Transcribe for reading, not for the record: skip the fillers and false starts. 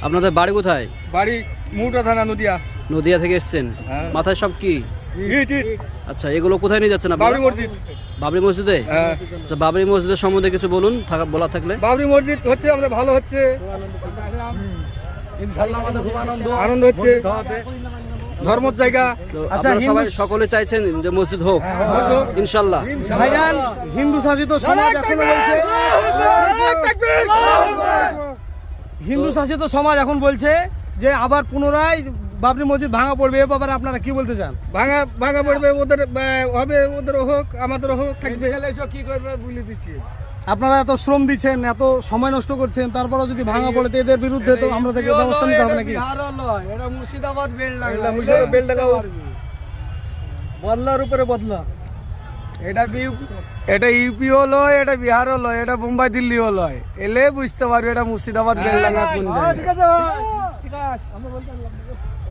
আপনাদের বাড়ি কোথায়? বাড়ি মুটা থানা নদিয়া। নদিয়া থেকে এসেছেন? মাথায় সব কি? আচ্ছা, এগুলো কোথায় নিয়ে যাচ্ছেন আপনারা? বাবরি মসজিদ। বাবরি মসজিদে? আচ্ছা, বাবরি মসজিদের সম্বন্ধে কিছু বলুন, বলা থাকলে। বাবরি মসজিদ হচ্ছে আমাদের ভালো হচ্ছে, ইনশাআল্লাহ আমাদের খুব আনন্দ হচ্ছে, ধর্মের জায়গা। আপনারা সবাই সকলে চাইছেন যে মসজিদ হোক ইনশাআল্লাহ। ভাইজান, হিন্দু শাসিত সমাজ এখনো বলছে, হিন্দু শাসিত সমাজ এখন বলছে যে আবার পুনরায় বাবরি মসজিদ ভাঙা পড়বে। এ ব্যাপারে আপনারা কি বলতে চান? ভাঙা পড়বে, ওদের হবে, ওদের হোক আমাদেরও হোক, থাকবে। কি করবে বলে দিচ্ছি। আপনারা এত শ্রম দিচ্ছেন, এত সময় নষ্ট করছেন, তারপরে যদি ভাঙা পড়ে তো এদের বিরুদ্ধে তো আমরা থেকে ব্যবস্থা নিতে হবে নাকি? এটা মুর্শিদাবাদ বেলডাঙ্গা, বদলার উপরে বদলা। এটা ইউপিও লয়, এটা বিহারও লয়, এটা মুম্বাই দিল্লিও লয়। এলে বুঝতে পারবে এটা মুর্শিদাবাদ বেলডাঙ্গা কোন জায়গা।